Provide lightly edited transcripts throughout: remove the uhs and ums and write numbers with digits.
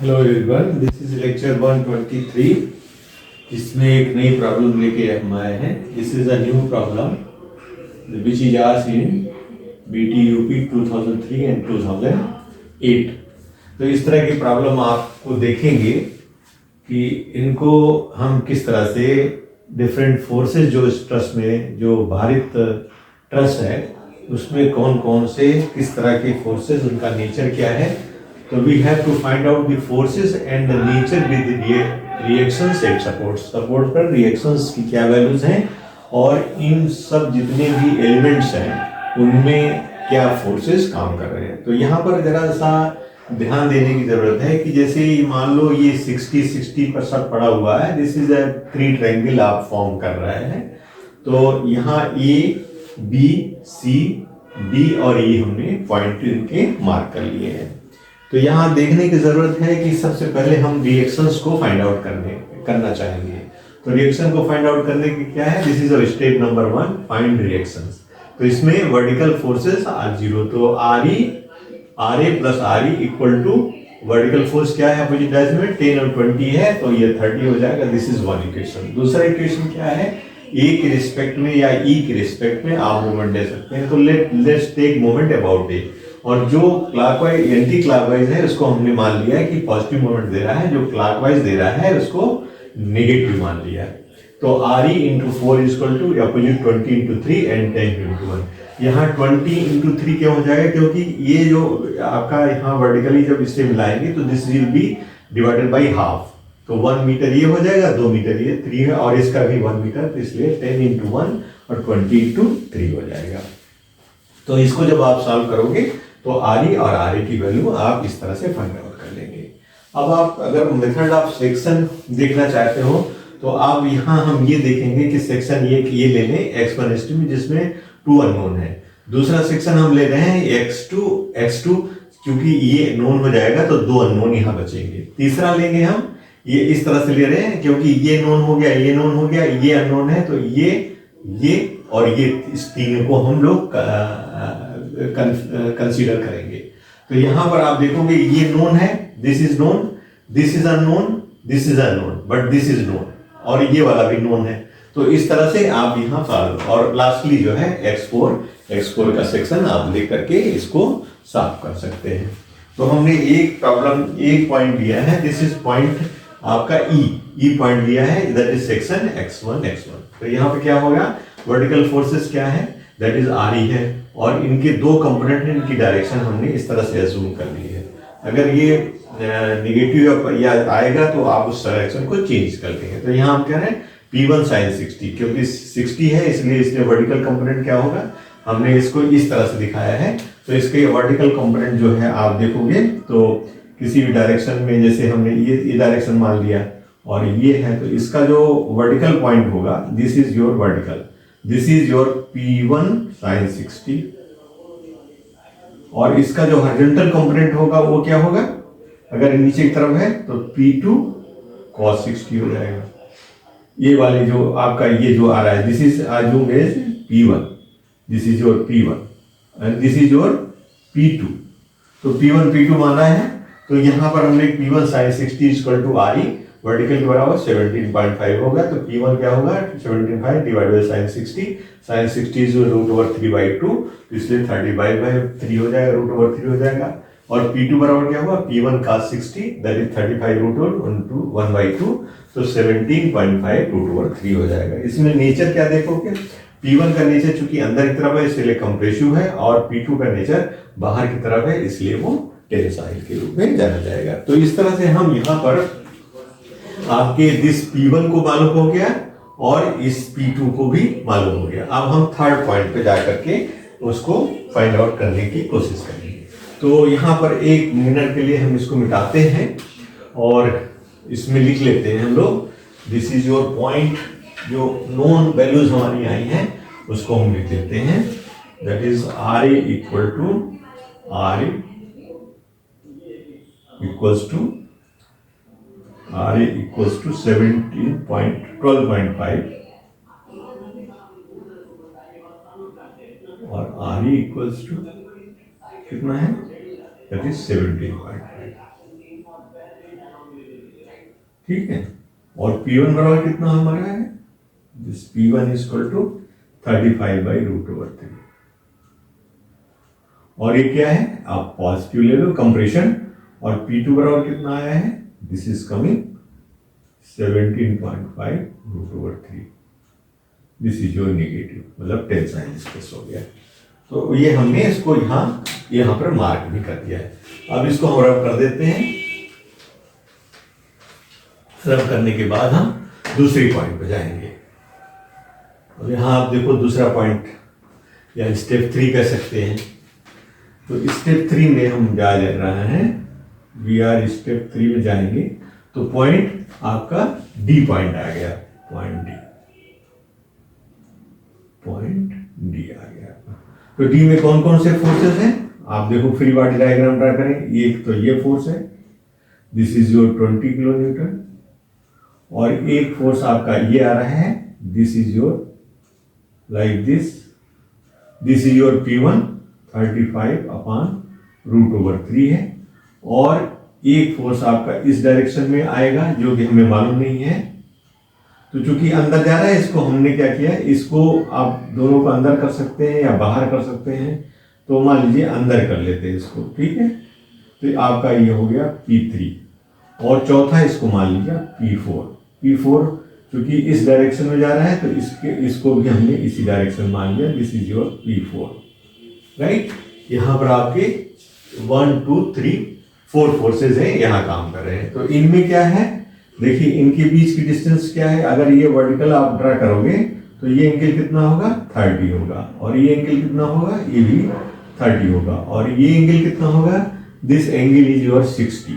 Hello everyone, this is lecture 123। इसमें एक नई प्रॉब्लम लेके हम आए हैं। This is a new problem which is asked in BTUP 2003 and 2008। तो इस तरह की प्रॉब्लम आपको देखेंगे कि इनको हम किस तरह से डिफरेंट फोर्सेस जो इस ट्रस्ट में जो भारित ट्रस्ट है उसमें कौन कौन से किस तरह के फोर्सेस, उनका नेचर क्या है। तो we have to find out the forces and the nature with reactions and support पर रिएक्शंस की क्या वैल्यूज हैं और इन सब जितने भी एलिमेंट्स हैं उनमें क्या फोर्सेस काम कर रहे हैं। तो यहाँ पर जरा सा ध्यान देने की जरूरत है कि जैसे मान लो ये 60 पर सब पड़ा हुआ है। This is a three triangle आप फॉर्म कर रहे हैं। तो यहाँ ए बी सी डी और ई हमने पॉइंट इनके मार्क कर लिए हैं। तो यहाँ देखने की जरूरत है कि सबसे पहले हम रिएक्शंस को फाइंड आउट करना चाहेंगे। तो रिएक्शन को फाइंड आउट करने की क्या है, this is step number 1, find reactions. तो इसमें वर्टिकल फोर्सेस आर जीरो, तो R A plus R E equal to vertical force क्या है अपोजिट डायरेक्शन में 10 और 20 है, तो ये 30 हो जाएगा। This is one equation. दूसरा इक्वेशन क्या है, ए के रिस्पेक्ट में या ई के रिस्पेक्ट में आप मोमेंट दे सकते हैं। तो लेट्स टेक मोमेंट अबाउट ए, और जो क्लॉकवाइज एंटी क्लॉकवाइज है उसको हमने मान लिया है कि पॉजिटिव मोमेंट दे रहा है, जो क्लॉकवाइज दे रहा है उसको नेगेटिव मान लिया है। तो R E into 4 is equal to opposite 20 into 3 and 10 into 1। यहाँ 20 इंटू 3 क्यों हो जाएगा, क्योंकि ये जो आपका यहाँ वर्टिकली जब इससे मिलाएंगे तो this will be divided by half. तो 1 मीटर ये हो जाएगा, 2 मीटर ये 3 है और इसका भी 1 मीटर, तो इसलिए 10 इंटू 1 और 20 इंटू 3 हो जाएगा। तो इसको जब आप सॉल्व करोगे तो आर ई और आर ए की वैल्यू आप इस तरह से फाइंड आउट कर लेंगे। अब आप अगर मेथड ऑफ सेक्शन देखना चाहते हो तो आप यहाँ हम ये देखेंगे कि सेक्शन ये ले लें x1 x2 में, जिसमें 2 अननोन है। दूसरा सेक्शन हम ले रहे हैं x2 क्योंकि ये नोन हो जाएगा तो 2 अननोन यहाँ बचेंगे। तीसरा लेंगे हम ये इस तरह से ले रहे हैं क्योंकि ये नोन हो गया, ये नोन हो गया, ये अननोन है, तो ये और ये इस तीनों को हम लोग कंसीडर करेंगे। तो यहां पर आप देखोगे ये नोन है, this is known, this is unknown, this is unknown, but this is known, और ये वाला भी नोन है। तो इस तरह से आप यहां सॉल्व, और लास्टली जो है x4 का सेक्शन आप लेकर के इसको सॉल्व कर सकते हैं। तो हमने एक प्रॉब्लम एक पॉइंट लिया है, दिस इज पॉइंट आपका ई पॉइंट लिया है, दैट इज सेक्शन x1। तो यहाँ पे क्या होगा, वर्टिकल फोर्सेस क्या है, दैट इज आर ई है, और इनके दो कंपोनेंट हैं, इनकी डायरेक्शन हमने इस तरह से अज्यूम कर ली है। अगर ये नेगेटिव या आएगा तो आप उस डायरेक्शन को चेंज कर देंगे। तो यहाँ हम कह रहे हैं P1 sin 60, क्योंकि 60 है इसलिए इसके वर्टिकल कंपोनेंट क्या होगा, हमने इसको इस तरह से दिखाया है। तो इसके वर्टिकल कंपोनेंट जो है आप देखोगे तो किसी भी डायरेक्शन में, जैसे हमने ये डायरेक्शन मान लिया और ये है, तो इसका जो वर्टिकल पॉइंट होगा, this is your vertical, this is your P1 sin 60, और इसका जो हॉरिजॉन्टल कंपोनेंट होगा वो क्या होगा, अगर नीचे की तरफ है तो P2 cos 60 हो जाएगा। ये वाले जो आपका ये जो आ रहा है, this is assume as P1, this is your P1 and this is your P2। तो P1 P2 माना है, तो यहाँ पर हमने P1 sin 60 equal to R E, vertical के बराबर 17.5 होगा। तो P1 क्या होगा, 17.5 डिवाइड बाई sin 60 इज √3/2, तो इसलिए 30/3 हो जाएगा, √3 हो जाएगा। और P2 बराबर क्या होगा, P1 cos 60, दैट इज 35√1/2, तो 17.5 √3 हो जाएगा। इसमें नेचर क्या देखोगे, P1 का नेचर चूंकि अंदर की तरफ है इसलिए कंप्रेसिव है, और P2 का नेचर बाहर की तरफ है इसलिए वो टेंसाइल के रूप में जाना जाएगा। तो इस तरह से हम यहाँ पर आपके दिस P1 को मालूम हो गया और इस P2 को भी मालूम हो गया। अब हम थर्ड पॉइंट पे जाकर के उसको फाइंड आउट करने की कोशिश करेंगे। तो यहाँ पर 1 मिनट के लिए हम इसको मिटाते हैं और इसमें लिख लेते हैं हम लोग, दिस इज योर पॉइंट, जो नोन वैल्यूज हमारी आई हैं उसको हम लिख लेते हैं, that is R A equal to R A equals to R A equals to 12.5 और आर ई इक्वल्स टू कितना है, दैट इज 17.5। ठीक है। और P1 बराबर कितना हमारा है, this P1 is equal to 35/√3। और ये क्या है, आप पॉजिटिव ले लो कंप्रेशन, और P2 बराबर कितना आया है, this is coming 17.5√3। This is your negative, मतलब टेंसाइल स्ट्रेस हो गया। तो ये हमने इसको यहाँ पर मार्क भी कर दिया है। अब इसको हम रब कर देते हैं। रब करने के बाद हम दूसरी पॉइंट पे जाएंगे। अब यहाँ आप देखो दूसरा पॉइंट या स्टेप 3 कह सकते हैं। तो स्टेप 3 में हम जा रहे हैं, वी आर स्टेप 3 में जाएंगे। तो पॉइंट आपका डी पॉइंट आ गया, पॉइंट डी आ गया। तो डी में कौन कौन से फोर्सेस हैं, आप देखो फ्री बॉडी डायग्राम ड्रा करें। एक तो ये फोर्स है, this is your 20 kilo Newton, और एक फोर्स आपका ये आ रहा है, this is your like this is your P1 35/√3 है। और एक फोर्स आपका इस डायरेक्शन में आएगा जो कि हमें मालूम नहीं है। तो चूंकि अंदर जा रहा है, इसको हमने क्या किया, इसको आप दोनों को अंदर कर सकते हैं या बाहर कर सकते हैं। तो मान लीजिए अंदर कर लेते हैं इसको, ठीक है। तो आपका ये हो गया P3, और चौथा इसको मान लीजिए P4 क्योंकि इस डायरेक्शन में जा रहा है, तो इसको भी हमने इसी डायरेक्शन मान लिया, this is your P4, right. यहाँ पर आपके 1 2 3 4 फोर्सेज हैं, यहाँ काम कर रहे हैं। तो इनमें क्या है, देखिए इनके बीच की डिस्टेंस क्या है। अगर ये वर्टिकल आप ड्रा करोगे तो ये एंगल कितना होगा, 30 होगा, और ये एंगल कितना होगा, ये भी 30 होगा, और ये एंगल कितना होगा, दिस एंगल इज योर 60,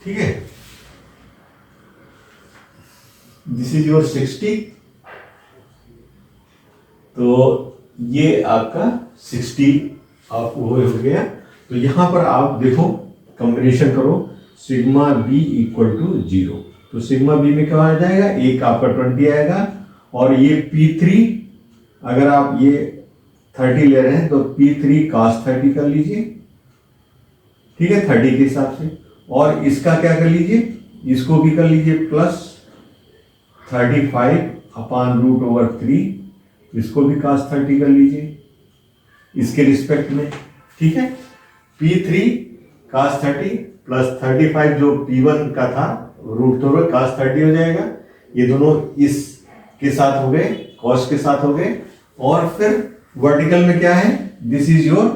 ठीक है। This is your 60। तो ये आपका 60 आपको हो गया। तो यहां पर आप देखो कंबिनेशन करो, सिग्मा बी इक्वल टू 0। तो सिग्मा बी में क्या आ जाएगा, एक आपका 20 आएगा, और ये P3 अगर आप ये 30 ले रहे हैं तो P3 cos 30 कर लीजिए, ठीक है, 30 के हिसाब से। और इसका क्या कर लीजिए, इसको भी कर लीजिए प्लस 35/√3, इसको भी cos 30 कर लीजिए इसके रिस्पेक्ट में, ठीक है। P3 cos 30 प्लस 35 जो P1 का था √3 cos 30 हो जाएगा। ये दोनों इस के साथ हो गए, cos के साथ हो गए। और फिर वर्टिकल में क्या है, दिस इज योर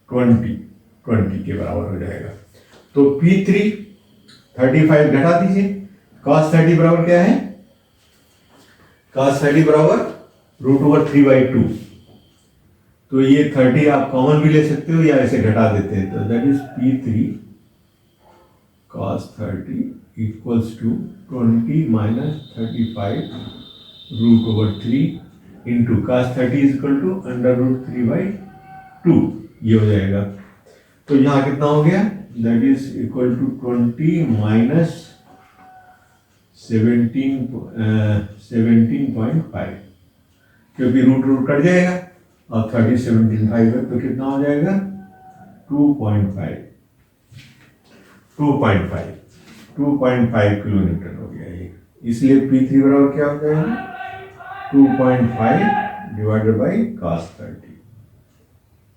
20 के बराबर हो जाएगा। तो P3 35 घटा दीजिए, cos 30 बराबर क्या है, cos 30 बराबर √3/2। तो ये 30 आप कॉमन भी ले सकते हो या ऐसे घटा देते हैं। तो that is P3 cos 30 equals to 20 minus 35√3 into cos 30 is equal to √3/2, ये हो जाएगा। तो यहाँ कितना हो गया, that is equal to 20 minus 17.5, क्योंकि रूट कट जाएगा, और 30 17.5 है, तो कितना हो जाएगा 2.5 किलो न्यूटन हो गया ये। इसलिए P3 बराबर क्या हो जाएगा, 2.5 डिवाइडेड बाई cos 30।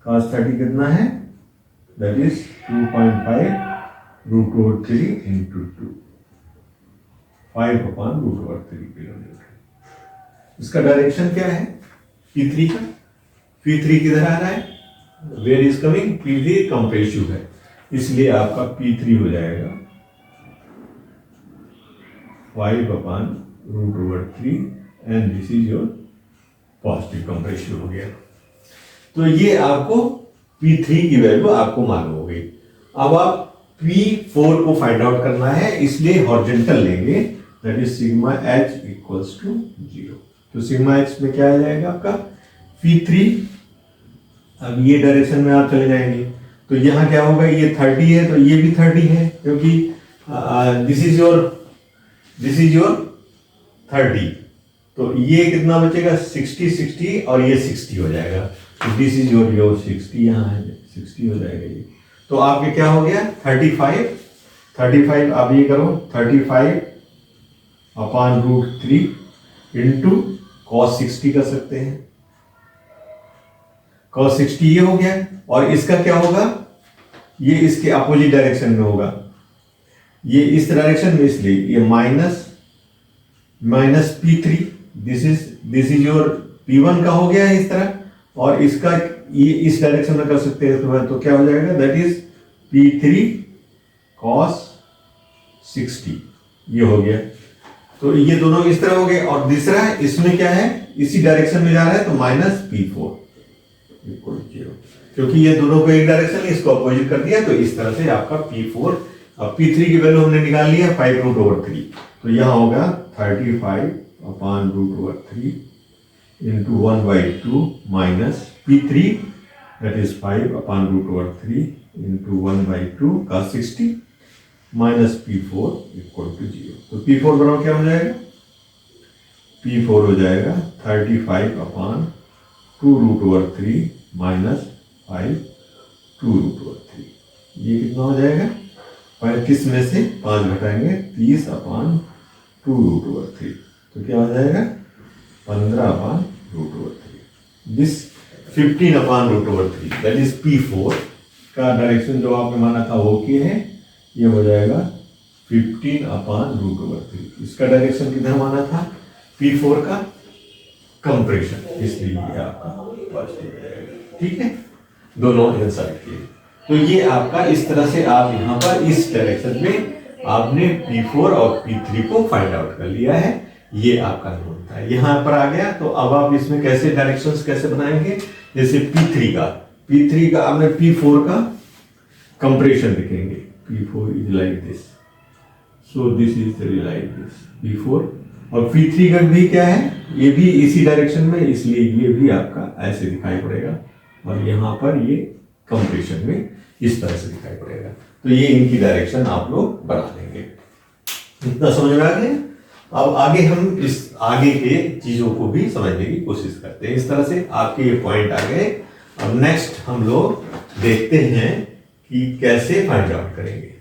cos 30 कितना है, that is 2.5√3 into 2, 5/√3 kilo Newton. इसका डायरेक्शन क्या है P3 का, P3 किधर आ रहा है, where is coming, P3 compressive है, इसलिए आपका P3 हो जाएगा 5/√3 and this is your positive compressive हो गया। तो ये आपको P3 की वैल्यू आपको मालूम हो गई। अब आप P4 को फाइंड आउट करना है, इसलिए हॉरिजॉन्टल लेंगे, that is sigma H equals to 0। तो सिग्मा H में क्या आ जाएगा आपका P3। अब ये डायरेक्शन में आप चले जाएंगे, तो यहाँ क्या होगा, ये 30 है तो ये भी 30 है, क्योंकि दिस इज योर 30। तो ये कितना बचेगा, 60 और ये 60 हो जाएगा। तो दिस इज योर 60, यहाँ है 60 हो जाएगा ये। तो आपके क्या हो गया, 35 आप ये करो 35 अपॉन रूट 3 इंटू कॉस 60 कर सकते हैं। कॉस 60 ये हो गया, और इसका क्या होगा, ये इसके अपोजिट डायरेक्शन में होगा, ये इस डायरेक्शन में, इसलिए ये minus P3, this is your P1 का हो गया है इस तरह, और इसका ये इस डायरेक्शन में कर सकते हैं, तो क्या हो जाएगा, दैट इज P3 cos 60, ये हो गया। तो ये दोनों इस तरह हो गए, और दूसरा इसमें क्या है, इसी डायरेक्शन में जा रहा है, तो माइनस P4 इक्वल 0, क्योंकि ये दोनों को एक डायरेक्शन है, इसको अपोजिट कर दिया, तो इस तरह से आपका P4, अब P3 की वैल्यू हमने निकाल लिया 5√3, तो यहां होगा 35 upon √3 into 1/2 minus P3 that is 5 upon √3 into 1/2 का 60 माइनस P4 इक्वल टू 0। तो P4 बनाओ, क्या हो जाएगा, P4 हो जाएगा 35 अपॉन 2√3 माइनस 5 2√3, ये कितना हो जाएगा, 35 में से 5 घटाएंगे 30 अपॉन 2√3, तो क्या हो जाएगा 15 upon √3, this 15 upon √3 that is P4 का डायरेक्शन जो आपने माना था वो क्या है, ये हो जाएगा 15 अपॉन √3। इसका डायरेक्शन किधर माना था, P4 का कंप्रेशन, इसलिए ये आपका पॉजिटिव रहेगा। ठीक है, दोनों आंसर किए। तो ये आपका इस तरह से आप यहाँ पर इस डायरेक्शन में आपने P4 और P3 को फाइंड आउट कर लिया है, ये आपका नोट था। यहाँ पर आ गया, तो अब आप इसमें कैसे डायरेक्शंस कैसे बनाएंगे, जैसे P3 का आपने P4 का कंप्रेशन लिखेंगे, P4 is like this, so this is like this P4, और P3 का भी क्या है, ये भी इसी डायरेक्शन में, इसलिए ये भी आपका ऐसे दिखाई पड़ेगा, और यहाँ पर ये कंप्रेशन में इस तरह से दिखाई पड़ेगा। तो ये इनकी डायरेक्शन आप लोग बना लेंगे। इतना समझ में आ गया। अब आगे हम इस आगे के चीजों को भी समझने की कोशिश करते हैं। इस तरह से आपके ये पॉइंट आ गए। अब नेक्स्ट हम लोग देखते हैं कि कैसे फाइंड आउट करेंगे।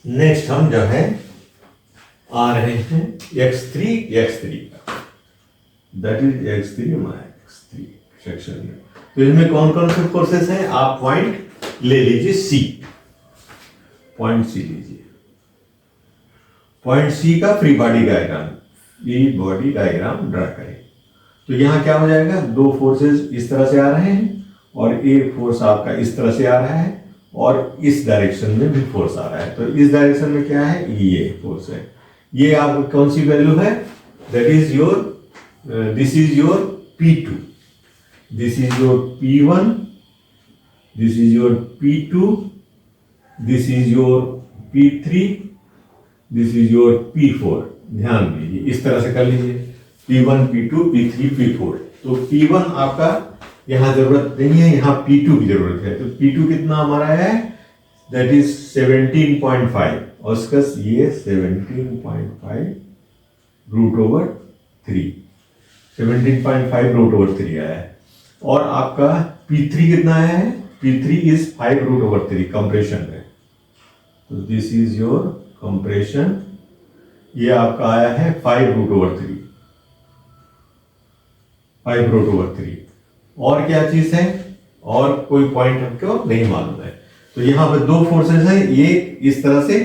नेक्स्ट हम जो है आ रहे हैं x3 that is x3 section में। तो इसमें कौन कौन से फोर्सेस हैं, आप पॉइंट ले लीजिए C, पॉइंट C लीजिए। पॉइंट C का फ्री बॉडी डायग्राम ड्रा करें। तो यहां क्या हो जाएगा, दो फोर्सेस इस तरह से आ रहे हैं, और एक फोर्स आपका इस तरह से आ रहा है, और इस डायरेक्शन में भी फोर्स आ रहा है। तो इस डायरेक्शन में क्या है, ये फोर्स है। ये आप कौन सी वैल्यू है, that is your this is your P2, this is your P1, this is your P2, this is your P3, this is your P4। ध्यान दीजिए, इस तरह से कर लीजिए, P1 P2 P3 P4। तो P1 आपका यहां जरूरत नहीं है, यहां P2 की जरूरत है। तो P2 कितना हमारा है, दैट इज 17.5, और उसका ये 17.5 √3, 17.5 √3 आया है। और आपका P3 कितना आया है, P3 इज 5 √3 कंप्रेशन में। तो दिस इज योर कंप्रेशन, ये आपका आया है 5 √3, 5 √3। और क्या चीज है, और कोई पॉइंट हमको नहीं मालूम है। तो यहां पर दो फोर्सेस हैं, ये इस तरह से,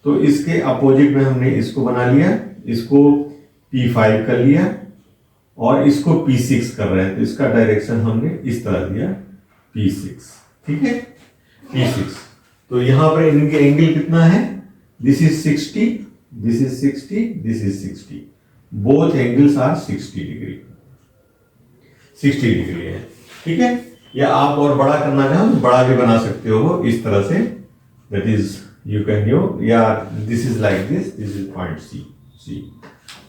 तो इसके अपोजिट में हमने इसको बना लिया, इसको P5 कर लिया, और इसको P6 कर रहे हैं। तो इसका डायरेक्शन हमने इस तरह दिया P6, ठीक है, P6। तो यहां पर इनके एंगल कितना है, this is 60, this is 60, this is 60, both angles are 60 degree, 60 degree है, ठीक है। या आप और बड़ा करना चाहो तो बड़ा भी बना सकते हो इस तरह से, that is you can you, या this is like this is point C,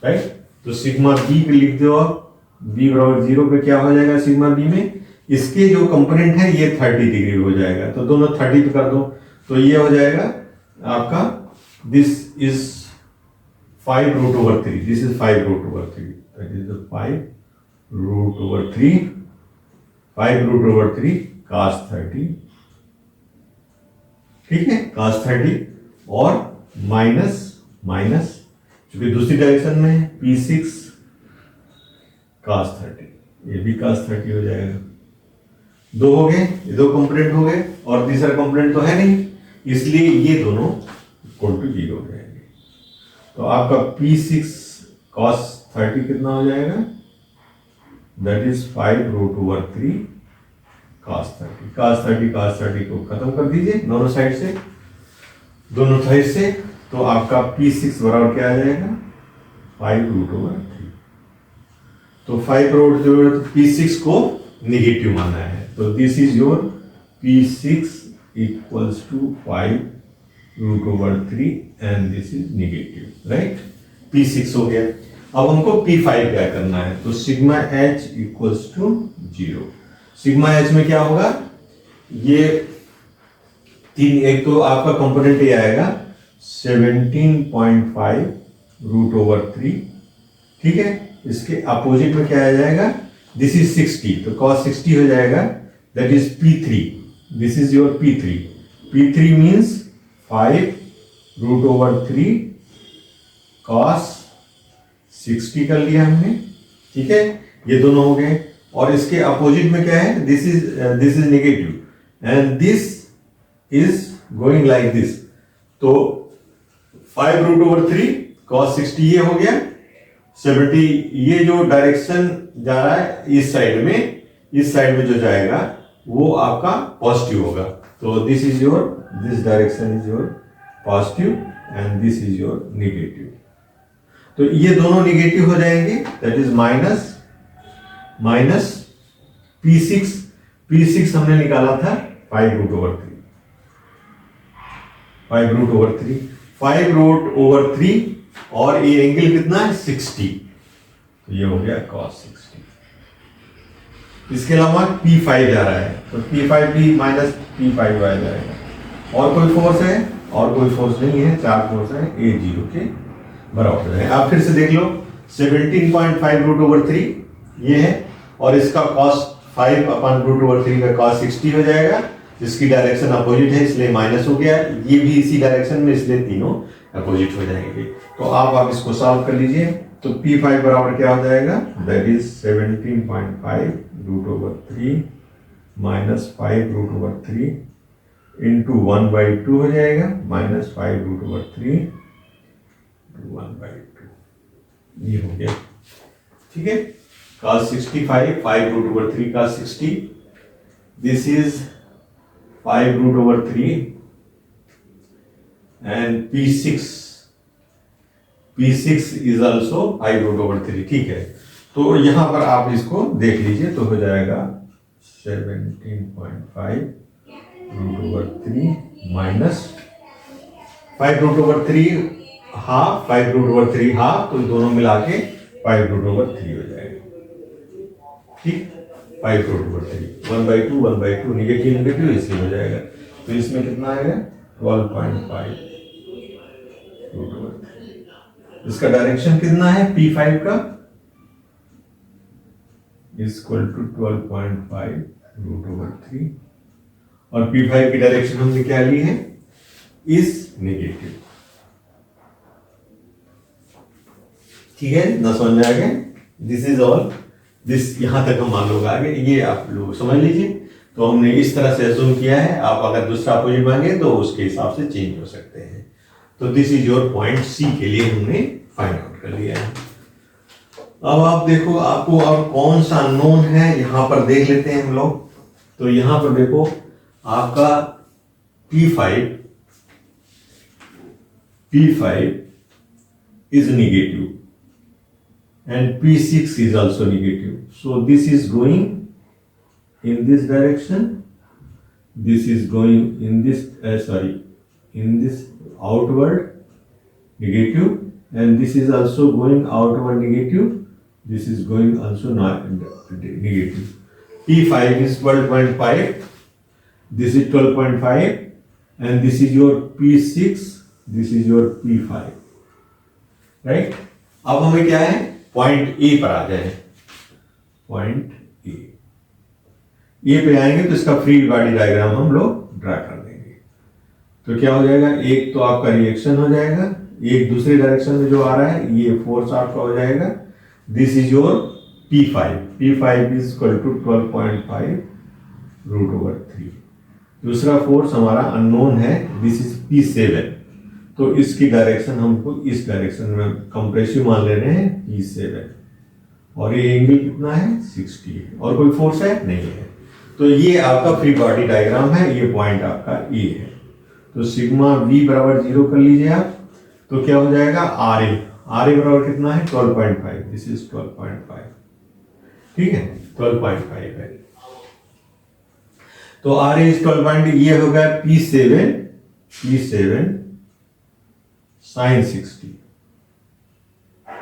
right. तो सिग्मा बी पे लिख दो आप, b बराबर 0 पे क्या हो जाएगा, सिग्मा बी में इसके जो कंपोनेंट है ये 30 डिग्री हो जाएगा। तो दोनों 30 पे कर दो, तो ये हो जाएगा आपका, this is 5 √3, this is 5 √3, that is 5 √3 cos 30 ठीक है, cos 30 और माइनस माइनस क्योंकि दूसरी डायरेक्शन में है P6 cos 30, ये भी cos 30 हो जाएगा। दो हो गए, ये दो कंपोनेंट हो गए और तीसरा कंपोनेंट तो है नहीं, इसलिए ये दोनों इक्वल टू 0 हो जाएंगे। तो आपका P6 cos 30 कितना हो जाएगा, दैट इज 5√3 cos 30। cos 30 को खत्म कर दीजिए दोनों साइड से, दोनों साइड से, तो आपका P6 बराबर क्या आ जाएगा, 5√3। तो 5√3 P6 को निगेटिव माना है, तो this is your P6 equals to 5√3 and this is negative, right. P6 हो गया। अब हमको P5 क्या करना है, तो sigma H equals to 0। Sigma H में क्या होगा, ये तीन, एक तो आपका कंपोनेंट ये आएगा 17.5√3, ठीक है। इसके अपोजिट में क्या आ जाएगा, दिस इज 60, तो cos 60 हो जाएगा, that is P3, this is your P3। P3 means 5√3 cos 60 कर लिया हमने, ठीक है, ये दोनों हो गए। और इसके अपोजिट में क्या है, this is negative and this is going like this, तो 5√3 cos 60 ये हो गया, 70 ये जो डायरेक्शन जा रहा है इस साइड में, इस साइड में जो जाएगा वो आपका पॉजिटिव होगा। तो this is your, this direction is your positive and this is your negative. तो ये दोनों निगेटिव हो जाएंगे, that is minus minus P6 हमने निकाला था 5√3, 5√3 और ये एंगल कितना है 60, तो ये हो गया cos 60। इसके अलावा P5 जा रहा है, तो P5 भी माइनस P5 आ जाएगा। और कोई फोर्स है, और कोई फोर्स नहीं है, चार फोर्स है, A 0 के बराबर है। आप फिर से देख लो, 17.5√3 ये है और इसका cos 5/√3 का cos 60 हो जाएगा, इसकी डायरेक्शन अपोजिट है इसलिए माइनस हो गया, ये भी इसी डायरेक्शन में इसलिए तीनों अपोजिट हो जाएंगे। तो आप इसको सॉल्व कर लीजिए, तो P5 बराबर क्या हो जाएगा, दैट इज 17.5√3 माइनस 5√3 इंटू 1/2 हो जाएगा, माइनस 5√3 1/2, ये हो गया, ठीक है। cos 65 5√3 cos 60, this is 5√3 and P6 is also 5√3, ठीक है। तो यहां पर आप इसको देख लीजिए, तो हो जाएगा 17.5√3 माइनस 5√3 हाफ, 5√3 हाफ, तो दोनों मिला के 5√3 हो जाएगा, ठीक। 5√3 1/2 निगेटिव इसलिए हो जाएगा, तो इसमें कितना आएगा 12.5√3। इसका डायरेक्शन कितना है P5 का, इक्वल टू 12.5√3 और P5 की डायरेक्शन हमने क्या ली है, इस नेगेटिव, ठीक है ना, समझ में आ गया। दिस इज ऑल, दिस यहां तक हम मान लोग आगे, ये आप लोग समझ लीजिए। तो हमने इस तरह से अज्यूम किया है, आप अगर दूसरा अपोजिट मांगे तो उसके हिसाब से चेंज हो सकते हैं। तो this is your point C के लिए हमने फाइंड आउट कर लिया है। अब आप देखो, आपको अब कौन सा अननोन है यहां पर देख लेते हैं हम लोग। तो यहां पर देखो आपका P5 is negative and P6 is also negative. So this is going in this direction, this is going in this in this outward negative, and this is also going outward negative, this is going also not negative. P5 is 12.5, this is 12.5 and this is your P6, this is your P5, right? अब हमें क्या है, point A पर आ जाए, point A पे आएंगे तो इसका फ्री बॉडी डायग्राम हम लोग ड्रा कर देंगे। तो क्या हो जाएगा, एक तो आपका रिएक्शन हो जाएगा, एक दूसरे डायरेक्शन में जो आ रहा है ये फोर्स आपका हो जाएगा। This is your P5, P5 is equal to 12.5√/3। दूसरा फोर्स हमारा अननोन है, दिस इज P7। तो इसकी डायरेक्शन हमको इस डायरेक्शन में कंप्रेसिव मान ले रहे हैं P7, और ये एंगल कितना है 60 है, और कोई फोर्स है नहीं है। तो ये आपका फ्री बॉडी डायग्राम है, ये पॉइंट आपका ए है। तो सिग्मा V बराबर 0 कर लीजिए आप, तो क्या हो जाएगा RA बराबर कितना है 12.5, दिस इज 12.5, ठीक है 12.5 है। तो RA इज 12. ये हो गया P7 sin 60,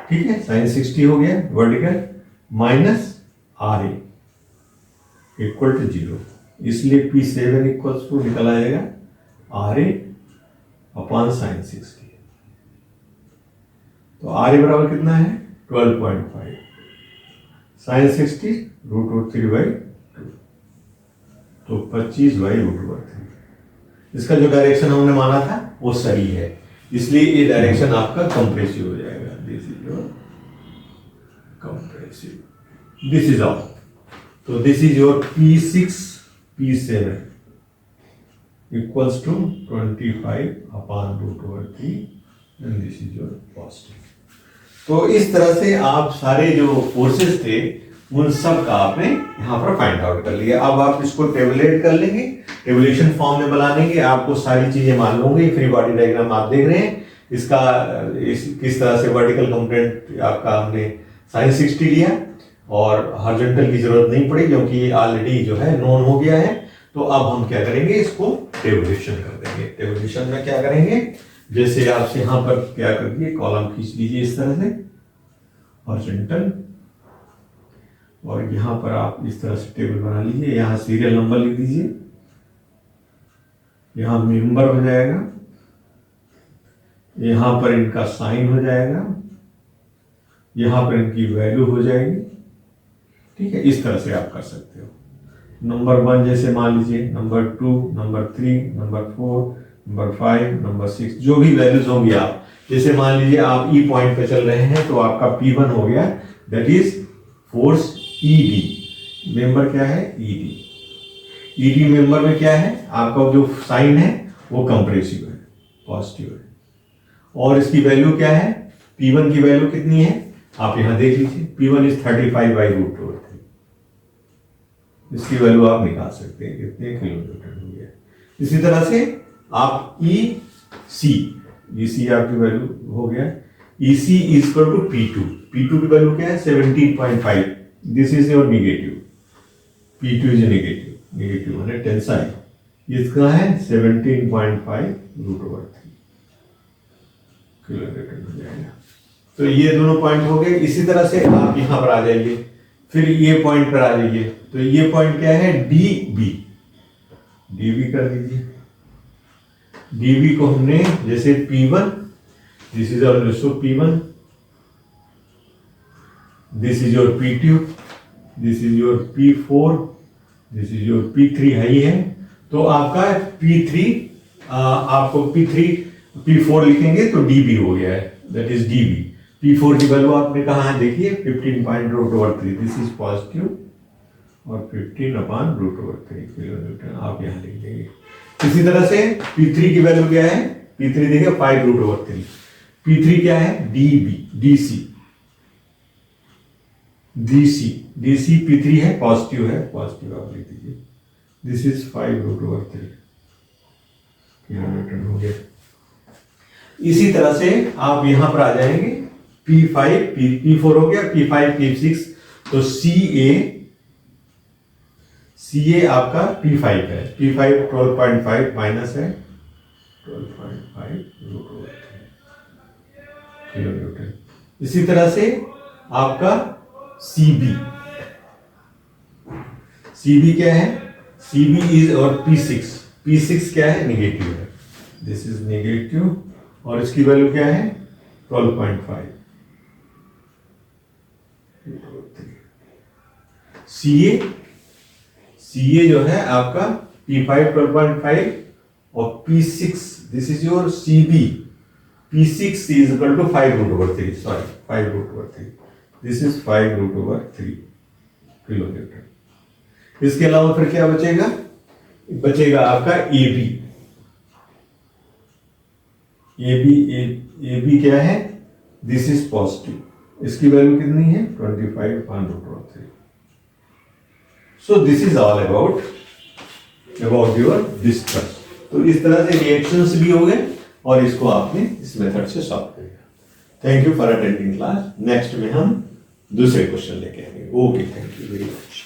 ठीक है sin 60 हो गया vertical, minus RA equal to 0, इसलिए P7 इक्वल्स टू निकल आएगा RA अपॉन sin 60। तो RA बराबर कितना है 12.5, sin 60 √3/2, तो 25/√3। इसका जो डायरेक्शन हमने माना था वो सही है, इसलिए ये डायरेक्शन आपका कंप्रेसिव हो जाएगा। This is your compressive, this is all. तो this is your P6 P7 equals to 25/√3 and this is your positive. तो इस तरह से आप सारे जो फोर्सेस थे उन सब का आपने यहाँ पर फाइंड आउट कर लिया। अब आप इसको टेबुलेट कर लेंगे, टेबुलेशन फॉर्म में बना लेंगे, आपको सारी चीजें मालूम होंगी। फ्री बॉडी डायग्राम आप देख रहे हैं, इसका किस तरह से वर्टिकल कंपोनेंट आपका हमने sin 60 लिया, और हॉरिजॉन्टल की जरूरत नहीं पड़ी क्योंकि ये ऑलरेडी जो है नोन हो गया है। तो अब हम क्या करेंगे, इसको टेबुलेशन कर देंगे। टेबुलेशन में क्या करेंगे, जैसे आपसे यहाँ पर क्या कर दिए, कॉलम खींच लीजिए इस तरह से हॉरिजॉन्टल, और यहाँ पर आप इस तरह से टेबल बना लीजिए। यहाँ सीरियल नंबर लिख दीजिए, यहाँ मेंबर हो जाएगा, यहाँ पर इनका साइन हो जाएगा, यहाँ पर इनकी वैल्यू हो जाएगी, ठीक है। इस तरह से आप कर सकते हो। नंबर 1 जैसे मान लीजिए, number 2, number 3, number 4, number 5, number 6, जो भी वैल्यूज होंगी आप, जैसे मान लीजिए आप ई पॉइंट पे चल रहे हैं तो आपका P1 हो गया, that is force ED। Member क्या है ED मेंबर में क्या है आपका जो साइन है वो कंप्रेसिव है, पॉजिटिव है, और इसकी वैल्यू क्या है, P1 की वैल्यू कितनी है आप यहां देख लीजिए, P1 इज 35/√3। इसकी वैल्यू आप निकाल सकते हैं कितने किलोमीटर हो गया। इसी तरह से आप EC आपकी वैल्यू हो गया, EC is equal to P2 की वैल्यू क्या है 17.5, this is your negative, P2 is negative माने टेंसाइल, इसका है 17.5√3 किलोमीटर हो जाएगा। तो ये दोनों पॉइंट हो गए। इसी तरह से आप यहां पर आ जाइए, फिर ये पॉइंट पर आ जाइए, तो ये पॉइंट क्या है DB कर दीजिए। DB को हमने जैसे P1, this is also P1, this is your P2, this is your P4, this is your P3 है। तो आपका P3 आपको P4 लिखेंगे तो DB हो गया है, दैट इज DB। P4 की वैल्यू आपने कहा है देखिए 15.√3, दिस इज पॉजिटिव, और 15/√3 किलोमीटर आप यहाँ लिख देंगे। इसी तरह से P3 की वैल्यू क्या है, P3 देखिए 5√3, P3 क्या है DC P3 है, पॉजिटिव आप लिख दीजिए, दिस इज 5√3 किलोमीटर हो गया। इसी तरह से आप यहां पर आ जाएंगे, P4 हो गया, P5 P6, तो CA आपका P5 है, P5 12.5 माइनस है 12.5√3 किलोमीटर। इसी तरह से आपका CB क्या है, CB इज और P6 क्या है नेगेटिव है, दिस इज नेगेटिव, और इसकी वैल्यू क्या है 12.5। CA जो है आपका P5 12.5 और P6 this is your CB, P6 is equal to 5 root over 3, sorry 5 root over 3, this is 5 root over 3 kilonewton. इसके अलावा फिर क्या बचेगा, बचेगा आपका AB। AB क्या है, दिस इज पॉजिटिव, इसकी वैल्यू कितनी है 25 upon root over 3। So this is all about your distress. तो इस तरह से रिएक्शंस भी हो गए और इसको आपने इस मेथड से सॉल्व किया। Thank you for attending class. Next में हम दूसरे क्वेश्चन लेके आएंगे। Okay, thank you very much.